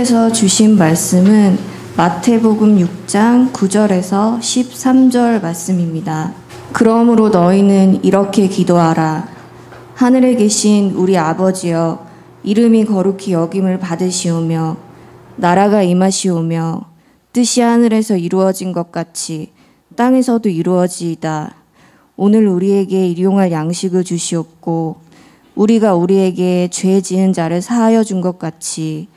예수께서 주신 말씀은 마태복음 6장 9절에서 13절 말씀입니다. 그러므로 너희는 이렇게 기도하라. 하늘에 계신 우리 아버지여, 이름이 거룩히 여김을 받으시오며 나라가 임하시오며 뜻이 하늘에서 이루어진 것 같이 땅에서도 이루어지이다. 오늘 우리에게 일용할 양식을 주시옵고 우리가 우리에게 죄 지은 자를 사하여 준 것 같이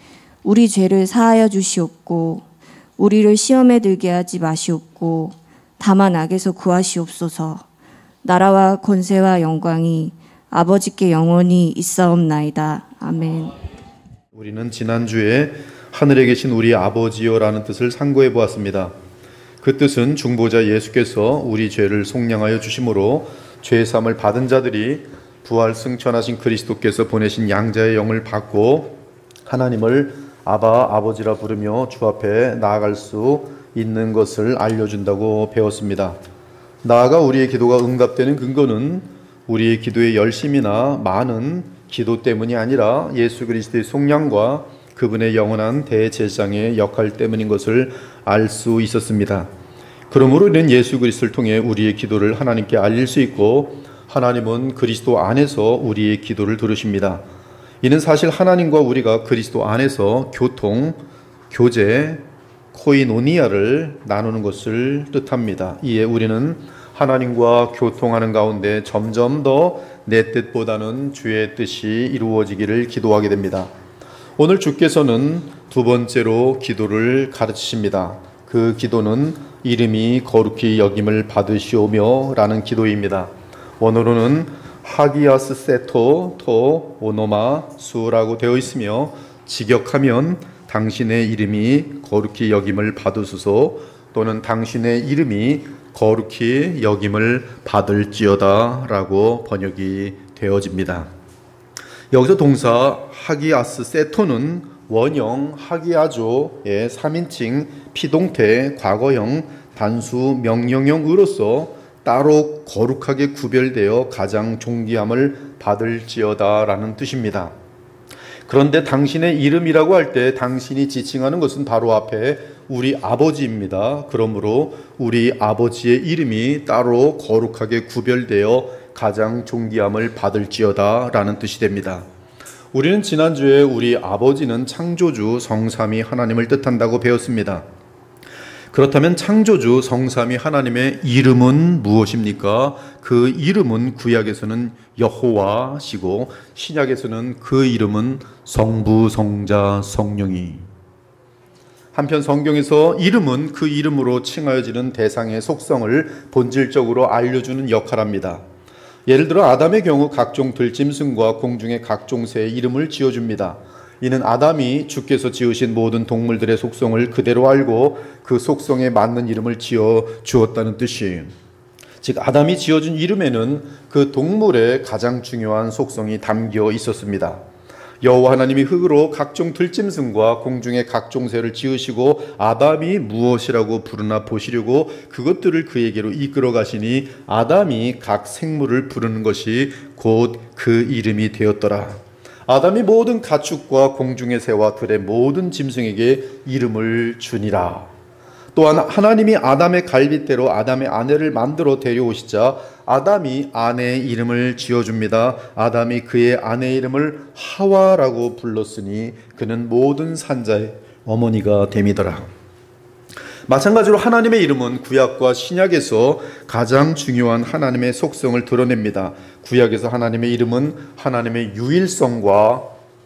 우리 죄를 사하여 주시옵고 우리를 시험에 들게 하지 마시옵고 다만 악에서 구하시옵소서. 나라와 권세와 영광이 아버지께 영원히 있사옵나이다. 아멘. 우리는 지난주에 하늘에 계신 우리 아버지여라는 뜻을 상고해 보았습니다. 그 뜻은 중보자 예수께서 우리 죄를 속량하여 주심으로 죄사함을 받은 자들이 부활 승천하신 그리스도께서 보내신 양자의 영을 받고 하나님을 아바 아버지라 부르며 주 앞에 나아갈 수 있는 것을 알려준다고 배웠습니다. 나아가 우리의 기도가 응답되는 근거는 우리의 기도의 열심이나 많은 기도 때문이 아니라 예수 그리스도의 속량과 그분의 영원한 대제사장의 역할 때문인 것을 알 수 있었습니다. 그러므로 우리는 예수 그리스도를 통해 우리의 기도를 하나님께 알릴 수 있고 하나님은 그리스도 안에서 우리의 기도를 들으십니다. 이는 사실 하나님과 우리가 그리스도 안에서 교통, 교제, 코이노니아를 나누는 것을 뜻합니다. 이에 우리는 하나님과 교통하는 가운데 점점 더 내 뜻보다는 주의 뜻이 이루어지기를 기도하게 됩니다. 오늘 주께서는 두 번째로 기도를 가르치십니다. 그 기도는 이름이 거룩히 여김을 받으시오며 라는 기도입니다. 원어로는 하기아스 세토 토 오노마 수라고 되어 있으며 직역하면 당신의 이름이 거룩히 여김을 받으소서 또는 당신의 이름이 거룩히 여김을 받을지어다 라고 번역이 되어집니다. 여기서 동사 하기아스 세토는 원형 하기아조의 3인칭 피동태 과거형 단수 명령형으로서 따로 거룩하게 구별되어 가장 존귀함을 받을지어다 라는 뜻입니다. 그런데 당신의 이름이라고 할 때 당신이 지칭하는 것은 바로 앞에 우리 아버지입니다. 그러므로 우리 아버지의 이름이 따로 거룩하게 구별되어 가장 존귀함을 받을지어다 라는 뜻이 됩니다. 우리는 지난주에 우리 아버지는 창조주 성삼위 하나님을 뜻한다고 배웠습니다. 그렇다면 창조주 성삼위 하나님의 이름은 무엇입니까? 그 이름은 구약에서는 여호와시고 신약에서는 그 이름은 성부, 성자, 성령이. 한편 성경에서 이름은 그 이름으로 칭하여지는 대상의 속성을 본질적으로 알려주는 역할합니다. 예를 들어 아담의 경우 각종 들짐승과 공중의 각종 새의 이름을 지어줍니다. 이는 아담이 주께서 지으신 모든 동물들의 속성을 그대로 알고 그 속성에 맞는 이름을 지어 주었다는 뜻이에요. 즉 아담이 지어준 이름에는 그 동물의 가장 중요한 속성이 담겨 있었습니다. 여호와 하나님이 흙으로 각종 들짐승과 공중의 각종 새를 지으시고 아담이 무엇이라고 부르나 보시려고 그것들을 그에게로 이끌어 가시니 아담이 각 생물을 부르는 것이 곧 그 이름이 되었더라. 아담이 모든 가축과 공중의 새와 들의 모든 짐승에게 이름을 주니라. 또한 하나님이 아담의 갈빗대로 아담의 아내를 만들어 데려오시자 아담이 아내의 이름을 지어줍니다. 아담이 그의 아내의 이름을 하와라고 불렀으니 그는 모든 산자의 어머니가 됨이더라. 마찬가지로 하나님의 이름은 구약과 신약에서 가장 중요한 하나님의 속성을 드러냅니다. 구약에서 하나님의 이름은 하나님의 유일성과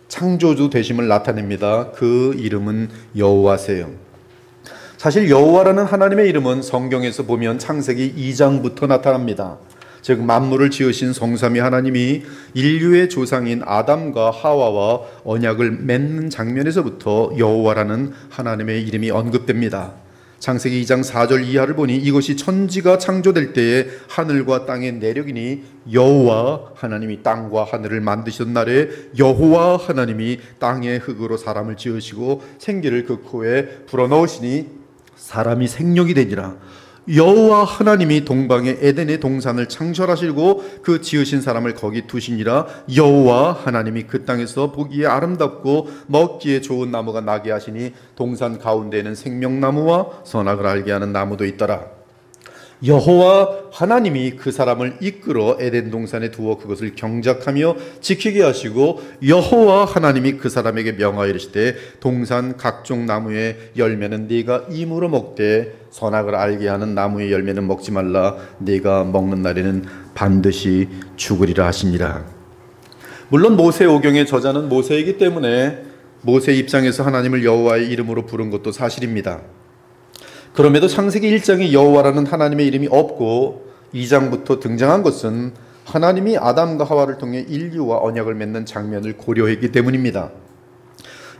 창조주 되심을 나타냅니다. 그 이름은 여호와세요. 사실 여호와라는 하나님의 이름은 성경에서 보면 창세기 2장부터 나타납니다. 즉 만물을 지으신 성삼위 하나님이 인류의 조상인 아담과 하와와 언약을 맺는 장면에서부터 여호와라는 하나님의 이름이 언급됩니다. 창세기 2장 4절 이하를 보니 이것이 천지가 창조될 때에 하늘과 땅의 내력이니 여호와 하나님이 땅과 하늘을 만드시던 날에 여호와 하나님이 땅의 흙으로 사람을 지으시고 생기를 그 코에 불어넣으시니 사람이 생육이 되니라. 여호와 하나님이 동방의 에덴의 동산을 창설하시고 그 지으신 사람을 거기 두시니라. 여호와 하나님이 그 땅에서 보기에 아름답고 먹기에 좋은 나무가 나게 하시니 동산 가운데에는 생명나무와 선악을 알게 하는 나무도 있더라. 여호와 하나님이 그 사람을 이끌어 에덴 동산에 두어 그것을 경작하며 지키게 하시고 여호와 하나님이 그 사람에게 명하여 이르시되 동산 각종 나무의 열매는 네가 임으로 먹되 선악을 알게 하는 나무의 열매는 먹지 말라. 네가 먹는 날에는 반드시 죽으리라 하시니라. 물론 모세오경의 저자는 모세이기 때문에 모세 입장에서 하나님을 여호와의 이름으로 부른 것도 사실입니다. 그럼에도 창세기 1장에 여호와라는 하나님의 이름이 없고 2장부터 등장한 것은 하나님이 아담과 하와를 통해 인류와 언약을 맺는 장면을 고려했기 때문입니다.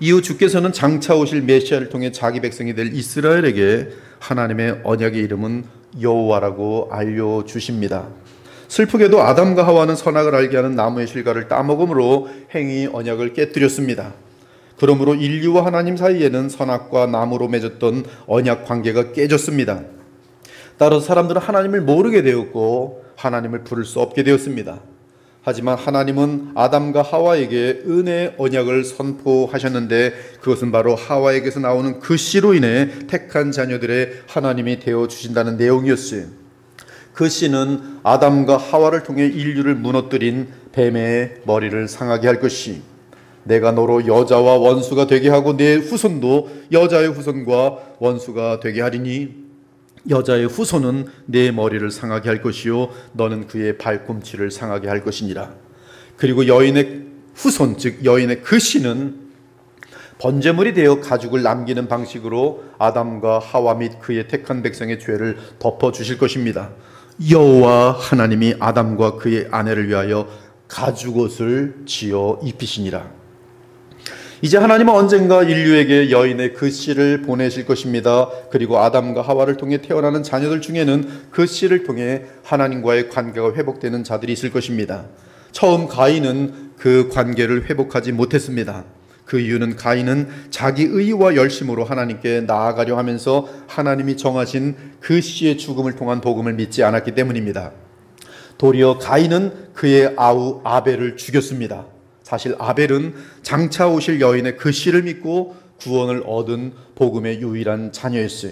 이후 주께서는 장차 오실 메시아를 통해 자기 백성이 될 이스라엘에게 하나님의 언약의 이름은 여호와라고 알려주십니다. 슬프게도 아담과 하와는 선악을 알게 하는 나무의 실과를 따먹음으로 행위 언약을 깨뜨렸습니다. 그러므로 인류와 하나님 사이에는 선악과 나무로 맺었던 언약 관계가 깨졌습니다. 따라서 사람들은 하나님을 모르게 되었고 하나님을 부를 수 없게 되었습니다. 하지만 하나님은 아담과 하와에게 은혜의 언약을 선포하셨는데 그것은 바로 하와에게서 나오는 그 씨로 인해 택한 자녀들의 하나님이 되어주신다는 내용이었어요. 그 씨는 아담과 하와를 통해 인류를 무너뜨린 뱀의 머리를 상하게 할 것이, 내가 너로 여자와 원수가 되게 하고 내 후손도 여자의 후손과 원수가 되게 하리니 여자의 후손은 내 머리를 상하게 할 것이요 너는 그의 발꿈치를 상하게 할 것이니라. 그리고 여인의 후손, 즉 여인의 그 씨는 번제물이 되어 가죽을 남기는 방식으로 아담과 하와 및 그의 택한 백성의 죄를 덮어주실 것입니다. 여호와 하나님이 아담과 그의 아내를 위하여 가죽옷을 지어 입히시니라. 이제 하나님은 언젠가 인류에게 여인의 그 씨를 보내실 것입니다. 그리고 아담과 하와를 통해 태어나는 자녀들 중에는 그 씨를 통해 하나님과의 관계가 회복되는 자들이 있을 것입니다. 처음 가인은 그 관계를 회복하지 못했습니다. 그 이유는 가인은 자기 의와 열심으로 하나님께 나아가려 하면서 하나님이 정하신 그 씨의 죽음을 통한 복음을 믿지 않았기 때문입니다. 도리어 가인은 그의 아우 아벨을 죽였습니다. 사실 아벨은 장차 오실 여인의 그 씨를 믿고 구원을 얻은 복음의 유일한 자녀였어요.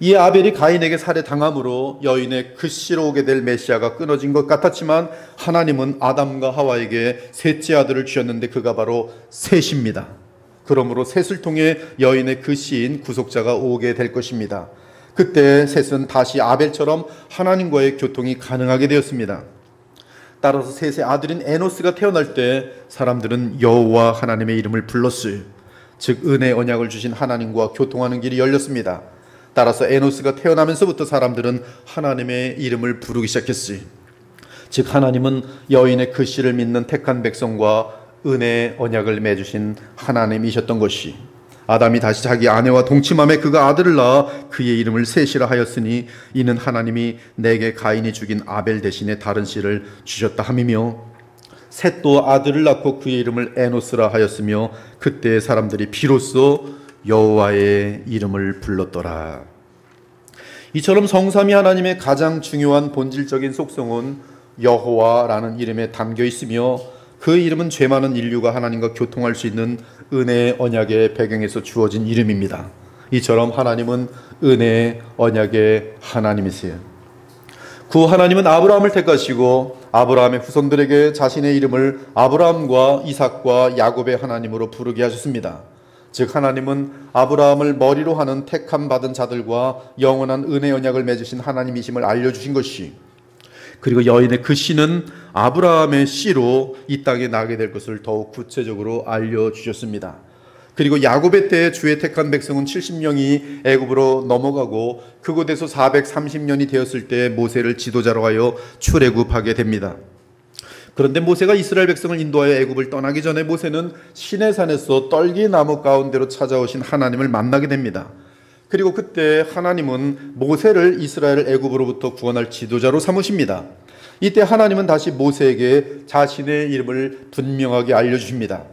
이 아벨이 가인에게 살해당함으로 여인의 그 씨로 오게 될 메시아가 끊어진 것 같았지만 하나님은 아담과 하와에게 셋째 아들을 주셨는데 그가 바로 셋입니다. 그러므로 셋을 통해 여인의 그 씨인 구속자가 오게 될 것입니다. 그때 셋은 다시 아벨처럼 하나님과의 교통이 가능하게 되었습니다. 따라서 셋의 아들인 에노스가 태어날 때 사람들은 여호와 하나님의 이름을 불렀어요. 즉 은혜의 언약을 주신 하나님과 교통하는 길이 열렸습니다. 따라서 에노스가 태어나면서부터 사람들은 하나님의 이름을 부르기 시작했어요. 즉 하나님은 여인의 그 씨를 믿는 택한 백성과 은혜의 언약을 맺으신 하나님이셨던 것이, 아담이 다시 자기 아내와 동침함에 그가 아들을 낳아 그의 이름을 셋이라 하였으니 이는 하나님이 내게 가인이 죽인 아벨 대신에 다른 씨를 주셨다 함이며, 셋도 아들을 낳고 그의 이름을 에노스라 하였으며 그때 사람들이 비로소 여호와의 이름을 불렀더라. 이처럼 성삼위 하나님의 가장 중요한 본질적인 속성은 여호와라는 이름에 담겨 있으며 그 이름은 죄 많은 인류가 하나님과 교통할 수 있는 은혜의 언약의 배경에서 주어진 이름입니다. 이처럼 하나님은 은혜의 언약의 하나님이세요. 구 하나님은 아브라함을 택하시고 아브라함의 후손들에게 자신의 이름을 아브라함과 이삭과 야곱의 하나님으로 부르게 하셨습니다. 즉 하나님은 아브라함을 머리로 하는 택함 받은 자들과 영원한 은혜 언약을 맺으신 하나님이심을 알려주신 것이, 그리고 여인의 그 씨는 아브라함의 씨로 이 땅에 나게 될 것을 더욱 구체적으로 알려주셨습니다. 그리고 야곱의 때에 주의 택한 백성은 70명이 애굽으로 넘어가고 그곳에서 430년이 되었을 때 모세를 지도자로 하여 출애굽하게 됩니다. 그런데 모세가 이스라엘 백성을 인도하여 애굽을 떠나기 전에 모세는 시내산에서 떨기나무 가운데로 찾아오신 하나님을 만나게 됩니다. 그리고 그때 하나님은 모세를 이스라엘을 애굽으로부터 구원할 지도자로 삼으십니다. 이때 하나님은 다시 모세에게 자신의 이름을 분명하게 알려주십니다.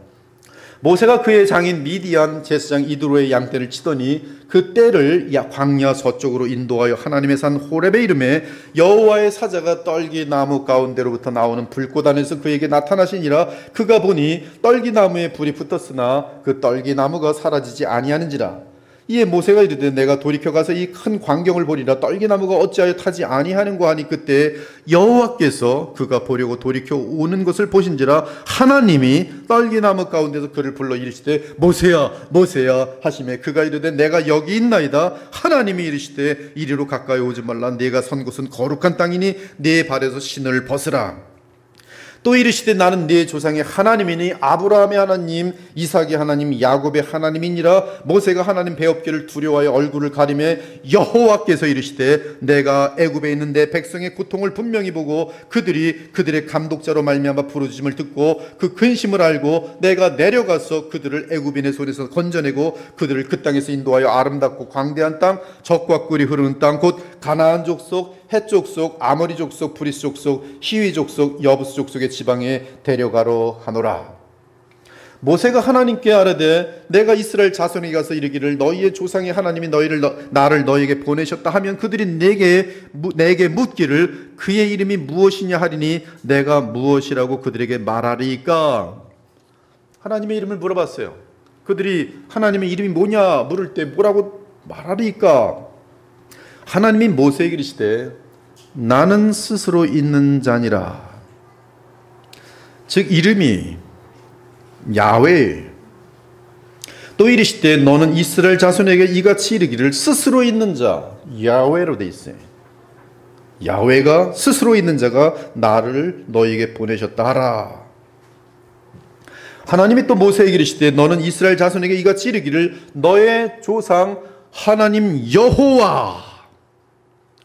모세가 그의 장인 미디안 제사장 이드로의 양떼를 치더니 그 떼를 광야 서쪽으로 인도하여 하나님의 산 호렙의 이름에 여호와의 사자가 떨기나무 가운데로부터 나오는 불꽃 안에서 그에게 나타나시니라. 그가 보니 떨기나무에 불이 붙었으나 그 떨기나무가 사라지지 아니하는지라. 이에 모세가 이르되 내가 돌이켜 가서 이 큰 광경을 보리라. 떨기나무가 어찌하여 타지 아니하는고 하니 그때 여호와께서 그가 보려고 돌이켜 오는 것을 보신지라. 하나님이 떨기나무 가운데서 그를 불러 이르시되 모세야 모세야 하시매 그가 이르되 내가 여기 있나이다. 하나님이 이르시되 이리로 가까이 오지 말라. 네가 선 곳은 거룩한 땅이니 네 발에서 신을 벗으라. 또 이르시되 나는 네 조상의 하나님이니 아브라함의 하나님 이삭의 하나님 야곱의 하나님이니라. 모세가 하나님 배업기를 두려워하여 얼굴을 가리매 여호와께서 이르시되 내가 애굽에 있는 내 백성의 고통을 분명히 보고 그들의 감독자로 말미암아 부르짖음을 듣고 그 근심을 알고 내가 내려가서 그들을 애굽인의 손에서 건져내고 그들을 그 땅에서 인도하여 아름답고 광대한 땅 젖과 꿀이 흐르는 땅 곧 가나안 족속 헷 족속 아모리 족속 브리스 족속 히위 족속 여부스 족속의 지방에 데려가로 하노라. 모세가 하나님께 아뢰되 내가 이스라엘 자손에게 가서 이르기를 너희의 조상의 하나님이 나를 너희에게 보내셨다 하면 그들이 내게 묻기를 그의 이름이 무엇이냐 하리니 내가 무엇이라고 그들에게 말하리이까. 하나님의 이름을 물어봤어요. 그들이 하나님의 이름이 뭐냐 물을 때 뭐라고 말하리이까. 하나님이 모세에게 이르시되 나는 스스로 있는 자니라. 즉 이름이 야훼. 또 이르시되 너는 이스라엘 자손에게 이같이 이르기를 스스로 있는 자 야훼로 돼 있어요. 야훼가 스스로 있는 자가 나를 너희에게 보내셨다 하라. 하나님이 또 모세에게 이르시되 너는 이스라엘 자손에게 이같이 이르기를 너의 조상 하나님 여호와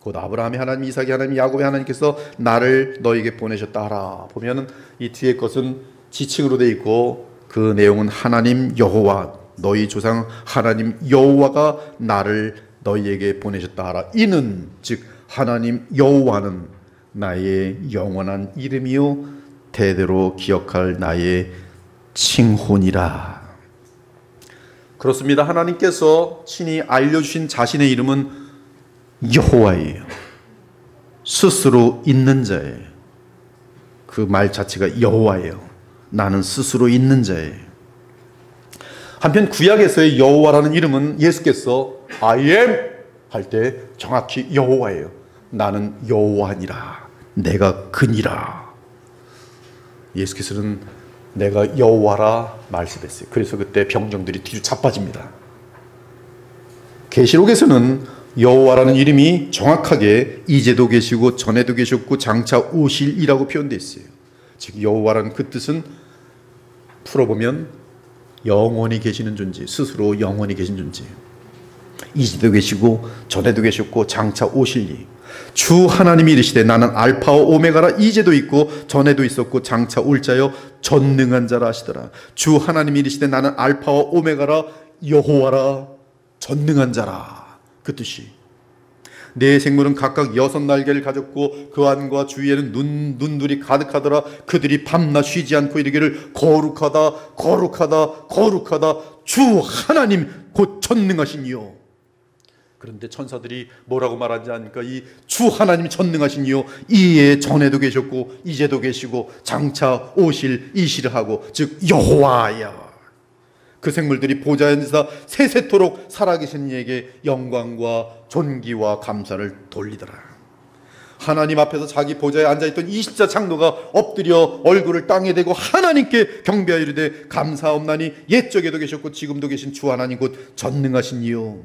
곧 아브라함의 하나님 이삭의 하나님 야곱의 하나님께서 나를 너희에게 보내셨다 하라. 보면은 이 뒤에 것은 지칭으로 되어 있고 그 내용은 하나님 여호와 너희 조상 하나님 여호와가 나를 너희에게 보내셨다 하라. 이는 즉 하나님 여호와는 나의 영원한 이름이요 대대로 기억할 나의 칭혼이라. 그렇습니다. 하나님께서 친히 알려주신 자신의 이름은 여호와예요. 스스로 있는 자예요. 그 말 자체가 여호와예요. 나는 스스로 있는 자예요. 한편 구약에서의 여호와라는 이름은 예수께서 I am 할 때 정확히 여호와예요. 나는 여호와니라. 내가 그니라. 예수께서는 내가 여호와라 말씀했어요. 그래서 그때 병정들이 뒤로 자빠집니다. 계시록에서는 여호와라는 이름이 정확하게 이제도 계시고 전에도 계셨고 장차 오실이라고 표현되어 있어요. 즉 여호와라는 그 뜻은 풀어보면 영원히 계시는 존재, 스스로 영원히 계신 존재. 이제도 계시고 전에도 계셨고 장차 오실리. 주 하나님이 이르시되 나는 알파와 오메가라. 이제도 있고 전에도 있었고 장차 올 자여 전능한 자라 하시더라. 주 하나님이 이르시되 나는 알파와 오메가라. 여호와라. 전능한 자라. 그 뜻이 네 생물은 각각 6날개를 가졌고 그 안과 주위에는 눈들이 가득하더라. 그들이 밤낮 쉬지 않고 이르기를 거룩하다 거룩하다 거룩하다 주 하나님 곧 전능하신 이요. 그런데 천사들이 뭐라고 말하지 않으니까 이 주 하나님 전능하신 이요 이에 전에도 계셨고 이제도 계시고 장차 오실 이시를 하고 즉 여호와야. 그 생물들이 보좌에 앉아서 세세토록 살아계신 이에게 영광과 존귀와 감사를 돌리더라. 하나님 앞에서 자기 보좌에 앉아있던 20자 장로가 엎드려 얼굴을 땅에 대고 하나님께 경배하여 이르되 감사옵나니 옛적에도 계셨고 지금도 계신 주 하나님 곧 전능하신 이요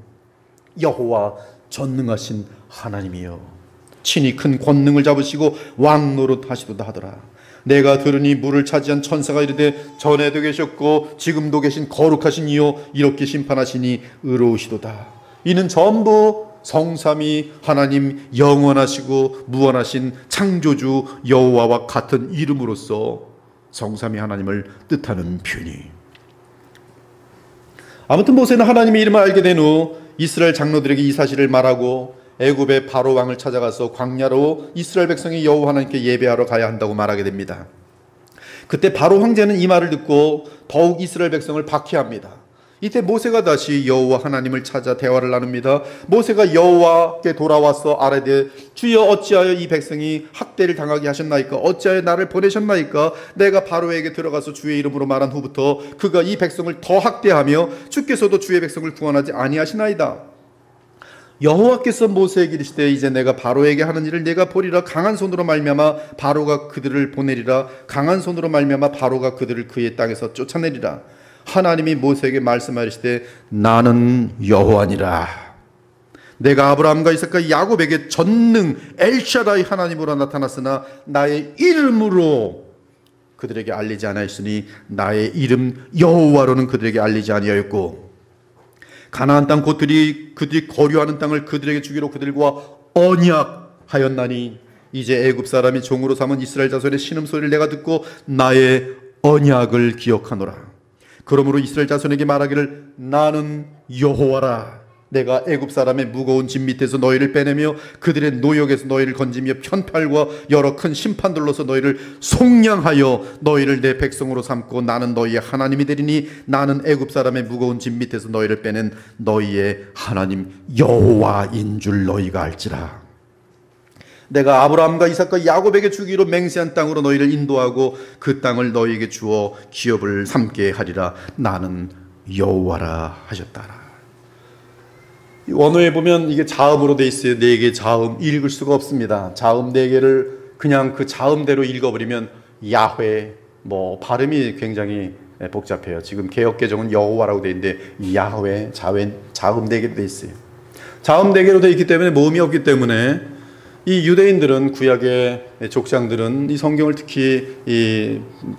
여호와 전능하신 하나님이요 친히 큰 권능을 잡으시고 왕노릇 하시도다 하더라. 내가 들으니 물을 차지한 천사가 이르되 전에도 계셨고 지금도 계신 거룩하신 이요 이렇게 심판하시니 의로우시도다. 이는 전부 성삼위 하나님 영원하시고 무한하신 창조주 여호와와 같은 이름으로서 성삼위 하나님을 뜻하는 표현이. 아무튼 모세는 하나님의 이름을 알게 된 후 이스라엘 장로들에게 이 사실을 말하고 애굽의 바로 왕을 찾아가서 광야로 이스라엘 백성이 여호와 하나님께 예배하러 가야 한다고 말하게 됩니다. 그때 바로 황제는 이 말을 듣고 더욱 이스라엘 백성을 박해합니다. 이때 모세가 다시 여호와 하나님을 찾아 대화를 나눕니다. 모세가 여호와께 돌아와서 아뢰되 주여 어찌하여 이 백성이 학대를 당하게 하셨나이까? 어찌하여 나를 보내셨나이까? 내가 바로에게 들어가서 주의 이름으로 말한 후부터 그가 이 백성을 더 학대하며 주께서도 주의 백성을 구원하지 아니하시나이다. 여호와께서 모세에게 이르시되 이제 내가 바로에게 하는 일을 내가 보리라. 강한 손으로 말미암아 바로가 그들을 보내리라. 강한 손으로 말미암아 바로가 그들을 그의 땅에서 쫓아내리라. 하나님이 모세에게 말씀하시되 나는 여호와니라. 내가 아브라함과 이삭과 야곱에게 전능 엘샤다이 하나님으로 나타났으나 나의 이름으로 그들에게 알리지 아니하였으니 나의 이름 여호와로는 그들에게 알리지 아니하였고 가나안 땅 곧 그들이 거류하는 땅을 그들에게 주기로 그들과 언약하였나니 이제 애굽 사람이 종으로 삼은 이스라엘 자손의 신음소리를 내가 듣고 나의 언약을 기억하노라. 그러므로 이스라엘 자손에게 말하기를 나는 여호와라. 내가 애굽 사람의 무거운 짐 밑에서 너희를 빼내며 그들의 노역에서 너희를 건지며 편팔과 여러 큰 심판들로서 너희를 속량하여 너희를 내 백성으로 삼고 나는 너희의 하나님이 되리니 나는 애굽 사람의 무거운 짐 밑에서 너희를 빼낸 너희의 하나님 여호와인 줄 너희가 알지라. 내가 아브라함과 이삭과 야곱에게 주기로 맹세한 땅으로 너희를 인도하고 그 땅을 너희에게 주어 기업을 삼게 하리라. 나는 여호와라 하셨다라. 원어에 보면 이게 자음으로 돼 있어요. 네 개의 자음 읽을 수가 없습니다. 자음 네 개를 그냥 그 자음대로 읽어버리면 야훼 발음이 굉장히 복잡해요. 지금 개역 개정은 여호와라고 돼 있는데 야훼, 자음 네 개로 돼 있어요. 자음 네 개로 돼 있기 때문에 모음이 없기 때문에 이 유대인들은 구약의 족장들은 이 성경을 특히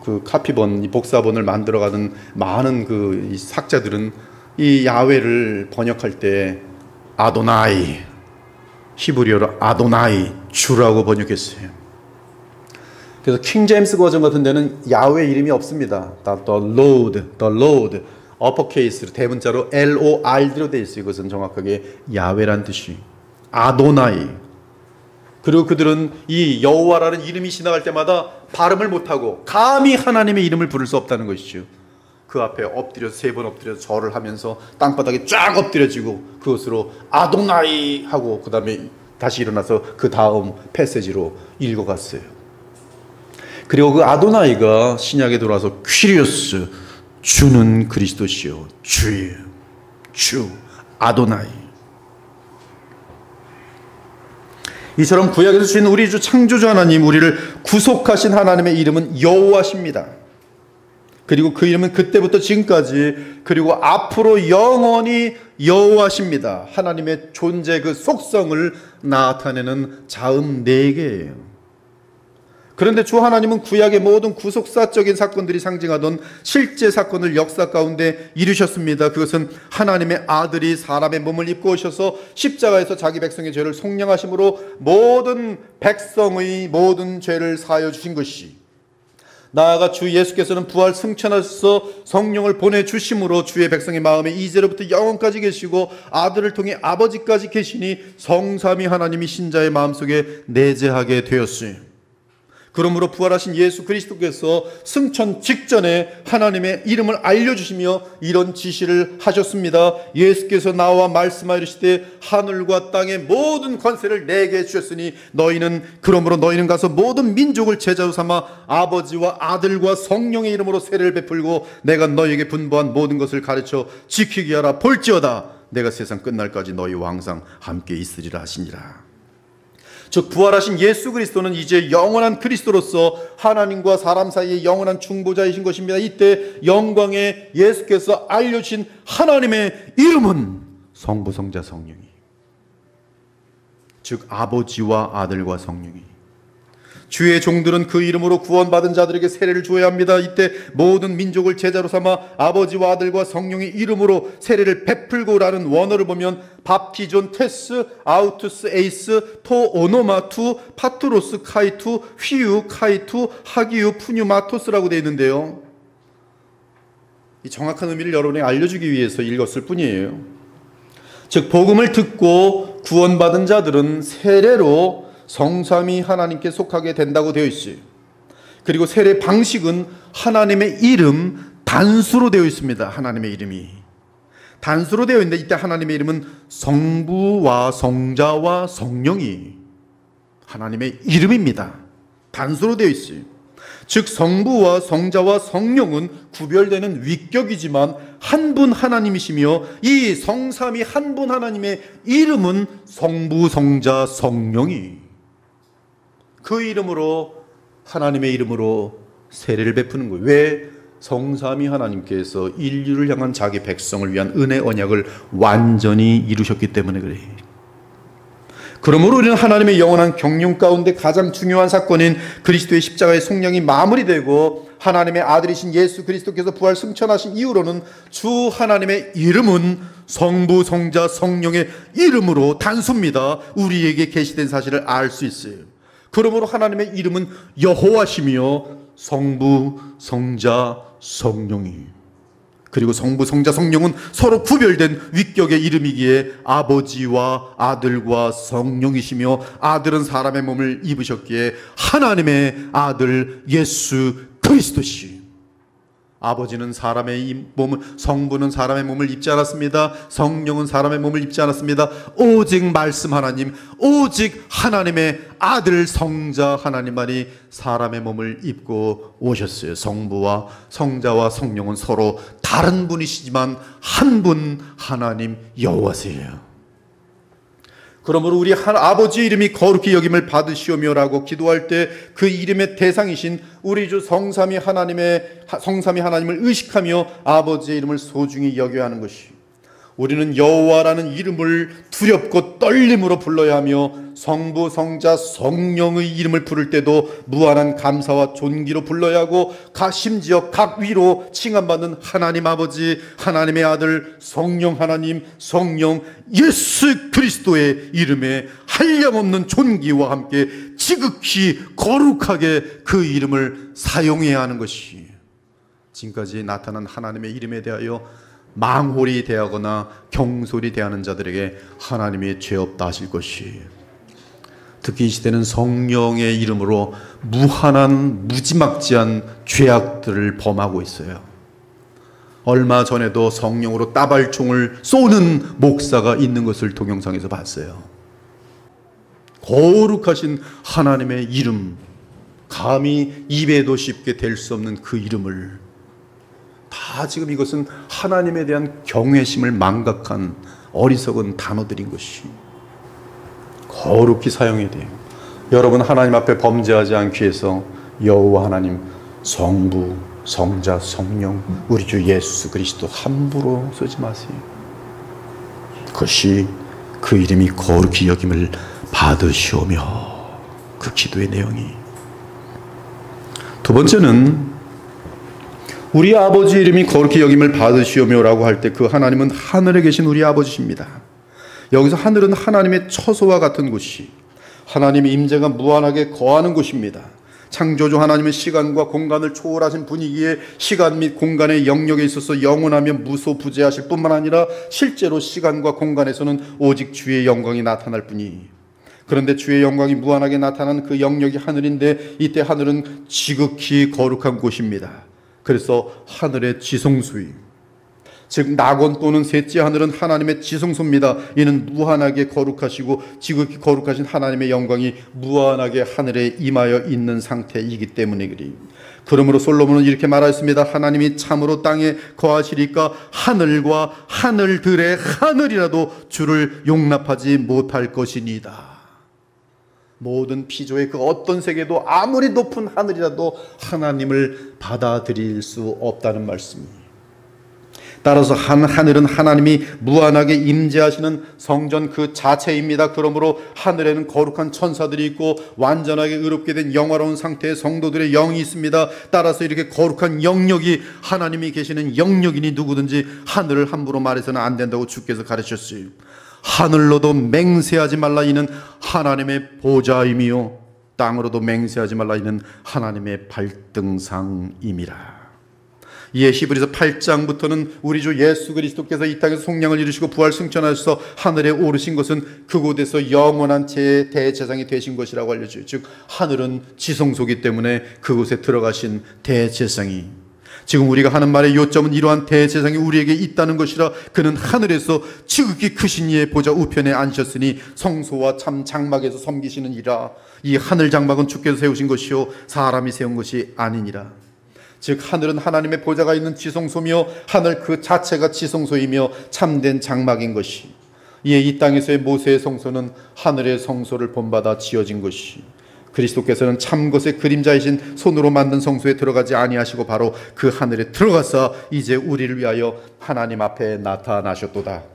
그 카피본, 이 복사본을 만들어가는 많은 이 학자들은 이 야훼를 번역할 때 아도나이, 히브리어로 아도나이 주라고 번역했어요. 그래서 킹 제임스 버전 같은 데는 야훼 이름이 없습니다. the Lord 어퍼케이스로 대문자로 LORD로 되어 있어요. 이것은 정확하게 야훼란 뜻이 아도나이. 그리고 그들은 이 여호와라는 이름이 지나갈 때마다 발음을 못하고 감히 하나님의 이름을 부를 수 없다는 것이죠. 그 앞에 엎드려서 3번 엎드려서 절을 하면서 땅바닥에 쫙 엎드려지고 그것으로 아도나이 하고 그 다음에 다시 일어나서 그 다음 패세지로 읽어갔어요. 그리고 그 아도나이가 신약에 들어와서 퀴리오스, 주는 그리스도시요, 주 아도나이. 이처럼 구약에서 주신 우리 주 창조주 하나님, 우리를 구속하신 하나님의 이름은 여호와십니다. 그리고 그 이름은 그때부터 지금까지 그리고 앞으로 영원히 여호와십니다. 하나님의 존재 그 속성을 나타내는 자음 4개예요. 그런데 주 하나님은 구약의 모든 구속사적인 사건들이 상징하던 실제 사건을 역사 가운데 이루셨습니다. 그것은 하나님의 아들이 사람의 몸을 입고 오셔서 십자가에서 자기 백성의 죄를 속량하심으로 모든 백성의 모든 죄를 사하여 주신 것이, 나아가 주 예수께서는 부활 승천하셔서 성령을 보내주심으로 주의 백성의 마음에 이제로부터 영원까지 계시고 아들을 통해 아버지까지 계시니 성삼위 하나님이 신자의 마음속에 내재하게 되었으니, 그러므로 부활하신 예수 그리스도께서 승천 직전에 하나님의 이름을 알려주시며 이런 지시를 하셨습니다. 예수께서 나와 말씀하시되 하늘과 땅의 모든 권세를 내게 주셨으니 그러므로 너희는 가서 모든 민족을 제자로 삼아 아버지와 아들과 성령의 이름으로 세례를 베풀고 내가 너희에게 분부한 모든 것을 가르쳐 지키게 하라. 볼지어다 내가 세상 끝날까지 너희와 항상 함께 있으리라 하시니라. 즉 부활하신 예수 그리스도는 이제 영원한 그리스도로서 하나님과 사람 사이의 영원한 중보자이신 것입니다. 이때 영광의 예수께서 알려주신 하나님의 이름은 성부, 성자, 성령이, 즉 아버지와 아들과 성령이, 주의 종들은 그 이름으로 구원받은 자들에게 세례를 주어야 합니다. 이때 모든 민족을 제자로 삼아 아버지와 아들과 성령의 이름으로 세례를 베풀고라는 원어를 보면 밥티존 테스, 아우투스 에이스, 토 오노마투, 파투로스 카이투, 휘유 카이투, 하기유 푸뉴마토스라고 되어 있는데요. 이 정확한 의미를 여러분에게 알려주기 위해서 읽었을 뿐이에요. 즉 복음을 듣고 구원받은 자들은 세례로 성삼위 하나님께 속하게 된다고 되어 있어요. 그리고 세례 방식은 하나님의 이름 단수로 되어 있습니다. 하나님의 이름이 단수로 되어 있는데 이때 하나님의 이름은 성부와 성자와 성령이 하나님의 이름입니다. 단수로 되어 있어요. 즉 성부와 성자와 성령은 구별되는 위격이지만 한 분 하나님이시며 이 성삼위 한 분 하나님의 이름은 성부, 성자, 성령이 그 이름으로 하나님의 이름으로 세례를 베푸는 거예요. 왜? 성삼위 하나님께서 인류를 향한 자기 백성을 위한 은혜 언약을 완전히 이루셨기 때문에 그래요. 그러므로 우리는 하나님의 영원한 경륜 가운데 가장 중요한 사건인 그리스도의 십자가의 속량이 마무리되고 하나님의 아들이신 예수 그리스도께서 부활 승천하신 이후로는 주 하나님의 이름은 성부, 성자, 성령의 이름으로 단수입니다. 우리에게 계시된 사실을 알 수 있어요. 그러므로 하나님의 이름은 여호와시며 성부, 성자, 성령이 그리고 성부, 성자, 성령은 서로 구별된 위격의 이름이기에 아버지와 아들과 성령이시며 아들은 사람의 몸을 입으셨기에 하나님의 아들 예수 그리스도시 아버지는 사람의 몸을 성부는 사람의 몸을 입지 않았습니다. 성령은 사람의 몸을 입지 않았습니다. 오직 말씀 하나님 오직 하나님의 아들 성자 하나님만이 사람의 몸을 입고 오셨어요. 성부와 성자와 성령은 서로 다른 분이시지만 한 분 하나님 여호와세요. 그러므로 우리 아버지의 이름이 거룩히 여김을 받으시오며라고 기도할 때 그 이름의 대상이신 우리 주 성삼위 하나님을 의식하며 아버지의 이름을 소중히 여겨야 하는 것이 우리는 여호와라는 이름을 두렵고 떨림으로 불러야 하며 성부, 성자, 성령의 이름을 부를 때도 무한한 감사와 존귀로 불러야 하고 심지어 각 위로 칭함받는 하나님 아버지, 하나님의 아들, 성령 하나님, 성령 예수 그리스도의 이름에 한량없는 존귀와 함께 지극히 거룩하게 그 이름을 사용해야 하는 것이 지금까지 나타난 하나님의 이름에 대하여 망홀히 대하거나 경솔히 대하는 자들에게 하나님이 죄 없다 하실 것이 특히 이 시대는 성령의 이름으로 무한한 무지막지한 죄악들을 범하고 있어요. 얼마 전에도 성령으로 따발총을 쏘는 목사가 있는 것을 동영상에서 봤어요. 거룩하신 하나님의 이름, 감히 입에도 쉽게 댈 수 없는 그 이름을 다 지금 이것은 하나님에 대한 경외심을 망각한 어리석은 단어들인 것이 거룩히 사용해야 돼요. 여러분 하나님 앞에 범죄하지 않기 위해서 여호와 하나님, 성부, 성자, 성령, 우리 주 예수 그리스도 함부로 쓰지 마세요. 그것이 그 이름이 거룩히 여김을 받으시오며 그 기도의 내용이. 두 번째는 우리 아버지 이름이 거룩히 여김을 받으시오며라고 할 때 그 하나님은 하늘에 계신 우리 아버지십니다. 여기서 하늘은 하나님의 처소와 같은 곳이 하나님의 임재가 무한하게 거하는 곳입니다. 창조주 하나님은 시간과 공간을 초월하신 분이기에 시간 및 공간의 영역에 있어서 영원하며 무소부재하실 뿐만 아니라 실제로 시간과 공간에서는 오직 주의 영광이 나타날 뿐이 그런데 주의 영광이 무한하게 나타나는 그 영역이 하늘인데 이때 하늘은 지극히 거룩한 곳입니다. 그래서 하늘의 지성소이 즉 낙원 또는 셋째 하늘은 하나님의 지성소입니다. 이는 무한하게 거룩하시고 지극히 거룩하신 하나님의 영광이 무한하게 하늘에 임하여 있는 상태이기 때문에 그래요. 그러므로 솔로몬은 이렇게 말하였습니다. 하나님이 참으로 땅에 거하시리까 하늘과 하늘들의 하늘이라도 주를 용납하지 못할 것이니이다. 모든 피조의 그 어떤 세계도 아무리 높은 하늘이라도 하나님을 받아들일 수 없다는 말씀이에요. 따라서 하늘은 하나님이 무한하게 임재하시는 성전 그 자체입니다. 그러므로 하늘에는 거룩한 천사들이 있고 완전하게 의롭게 된 영화로운 상태의 성도들의 영이 있습니다. 따라서 이렇게 거룩한 영역이 하나님이 계시는 영역이니 누구든지 하늘을 함부로 말해서는 안 된다고 주께서 가르쳤어요. 하늘로도 맹세하지 말라 이는 하나님의 보좌임이요 땅으로도 맹세하지 말라 이는 하나님의 발등상임이라. 이에 히브리서 8장부터는 우리 주 예수 그리스도께서 이 땅에서 속량을 이루시고 부활 승천하셔서 하늘에 오르신 것은 그곳에서 영원한 대제사장이 되신 것이라고 알려줘요. 즉 하늘은 지성소이기 때문에 그곳에 들어가신 대제사장이, 지금 우리가 하는 말의 요점은 이러한 대제사장이 우리에게 있다는 것이라. 그는 하늘에서 지극히 크신 이의 보좌 우편에 앉으셨으니 성소와 참 장막에서 섬기시는 이라. 이 하늘 장막은 주께서 세우신 것이요 사람이 세운 것이 아니니라. 즉 하늘은 하나님의 보좌가 있는 지성소며 하늘 그 자체가 지성소이며 참된 장막인 것이, 이에 이 땅에서의 모세의 성소는 하늘의 성소를 본받아 지어진 것이, 그리스도께서는 참 것의 그림자이신 손으로 만든 성소에 들어가지 아니하시고 바로 그 하늘에 들어가사 이제 우리를 위하여 하나님 앞에 나타나셨도다.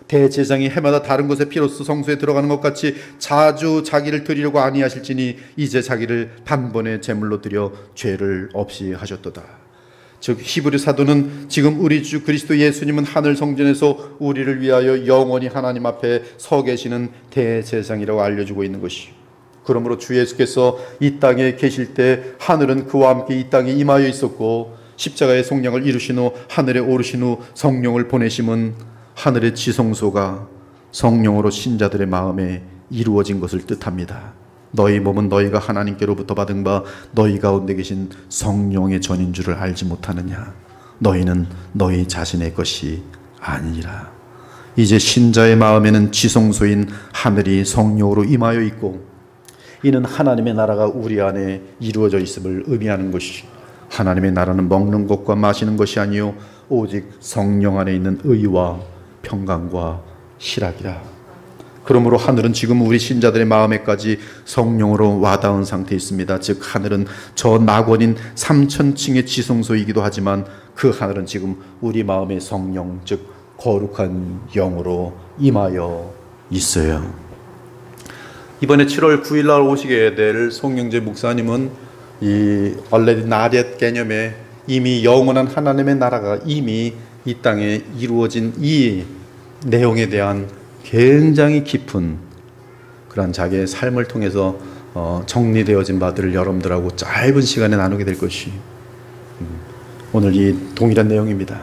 대제사장이 해마다 다른 것의 피로써 성소에 들어가는 것 같이 자주 자기를 드리려고 아니하실지니 이제 자기를 단번에 제물로 드려 죄를 없이 하셨도다. 즉 히브리 사도는 지금 우리 주 그리스도 예수님은 하늘 성전에서 우리를 위하여 영원히 하나님 앞에 서 계시는 대제사장이라고 알려주고 있는 것이, 그러므로 주 예수께서 이 땅에 계실 때 하늘은 그와 함께 이 땅에 임하여 있었고, 십자가의 속량을 이루신 후 하늘에 오르신 후 성령을 보내심은 하늘의 지성소가 성령으로 신자들의 마음에 이루어진 것을 뜻합니다. 너희 몸은 너희가 하나님께로부터 받은 바 너희 가운데 계신 성령의 전인 줄을 알지 못하느냐. 너희는 너희 자신의 것이 아니니라. 이제 신자의 마음에는 지성소인 하늘이 성령으로 임하여 있고, 이는 하나님의 나라가 우리 안에 이루어져 있음을 의미하는 것이, 하나님의 나라는 먹는 것과 마시는 것이 아니요 오직 성령 안에 있는 의와 평강과 희락이라. 그러므로 하늘은 지금 우리 신자들의 마음에까지 성령으로 와닿은 상태에 있습니다. 즉 하늘은 저 낙원인 3000층의 지성소이기도 하지만 그 하늘은 지금 우리 마음의 성령, 즉 거룩한 영으로 임하여 있어요. 이번에 7월 9일 날 오시게 될 송영재 목사님은 이 already not yet 개념에 이미 영원한 하나님의 나라가 이미 이 땅에 이루어진 이 내용에 대한 굉장히 깊은 그런 자기의 삶을 통해서 정리되어진 바들을 여러분들하고 짧은 시간에 나누게 될 것이, 오늘 이 동일한 내용입니다.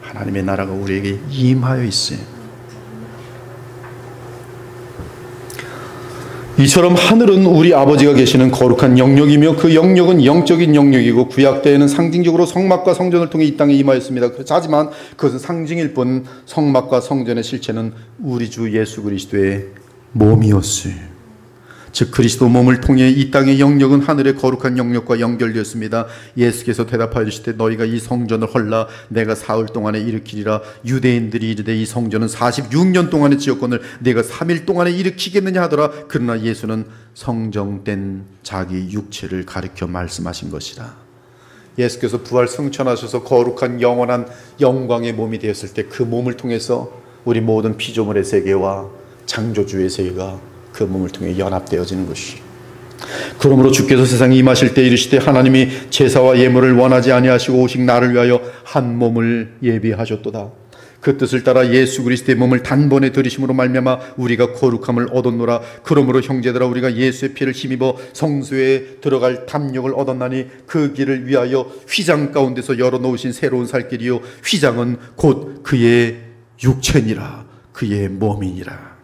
하나님의 나라가 우리에게 임하여 있어요. 이처럼 하늘은 우리 아버지가 계시는 거룩한 영역이며 그 영역은 영적인 영역이고 구약 때에는 상징적으로 성막과 성전을 통해 이 땅에 임하였습니다. 하지만 그것은 상징일 뿐 성막과 성전의 실체는 우리 주 예수 그리스도의 몸이었어요. 즉 그리스도 몸을 통해 이 땅의 영역은 하늘의 거룩한 영역과 연결되었습니다. 예수께서 대답하여 주시되 너희가 이 성전을 헐라 내가 사흘 동안에 일으키리라. 유대인들이 이르되 이 성전은 46년 동안의 지었건을 내가 3일 동안에 일으키겠느냐 하더라. 그러나 예수는 성정된 자기 육체를 가리켜 말씀하신 것이라. 예수께서 부활 승천하셔서 거룩한 영원한 영광의 몸이 되었을 때 그 몸을 통해서 우리 모든 피조물의 세계와 창조주의 세계가 그 몸을 통해 연합되어지는 것이, 그러므로 주께서 세상에 임하실 때 이르시되 하나님이 제사와 예물을 원하지 아니하시고 오직 나를 위하여 한 몸을 예비하셨도다. 그 뜻을 따라 예수 그리스도의 몸을 단번에 들이심으로 말미암아 우리가 거룩함을 얻었노라. 그러므로 형제들아 우리가 예수의 피를 힘입어 성소에 들어갈 담력을 얻었나니 그 길을 위하여 휘장 가운데서 열어놓으신 새로운 살 길이요 휘장은 곧 그의 육체니라. 그의 몸이니라.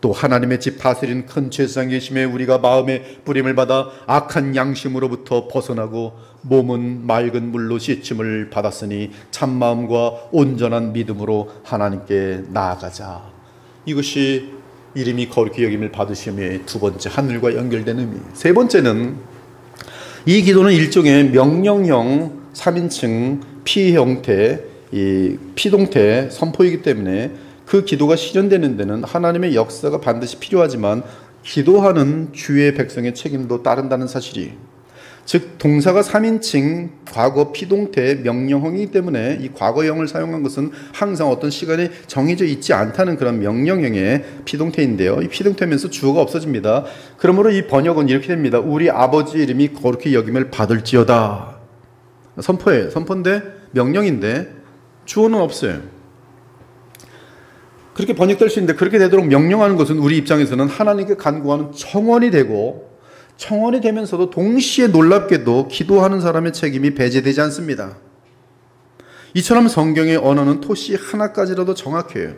또 하나님의 집 다스리는 큰 제사장이 계심에 우리가 마음의 뿌림을 받아 악한 양심으로부터 벗어나고 몸은 맑은 물로 씻음을 받았으니 참마음과 온전한 믿음으로 하나님께 나아가자. 이것이 이름이 거룩히 여김을 받으심의 두 번째, 하늘과 연결된 의미. 세 번째는 이 기도는 일종의 명령형 3인칭 피 형태, 이 피동태 선포이기 때문에 그 기도가 실현되는 데는 하나님의 역사가 반드시 필요하지만 기도하는 주의 백성의 책임도 따른다는 사실이, 즉 동사가 3인칭 과거 피동태 명령형이기 때문에 이 과거형을 사용한 것은 항상 어떤 시간에 정해져 있지 않다는 그런 명령형의 피동태인데요. 이 피동태면서 주어가 없어집니다. 그러므로 이 번역은 이렇게 됩니다. 우리 아버지 이름이 거룩히 여김을 받을지어다. 선포예요. 선포인데 명령인데 주어는 없어요. 그렇게 번역될 수 있는데 그렇게 되도록 명령하는 것은 우리 입장에서는 하나님께 간구하는 청원이 되고, 청원이 되면서도 동시에 놀랍게도 기도하는 사람의 책임이 배제되지 않습니다. 이처럼 성경의 언어는 토시 하나까지라도 정확해요.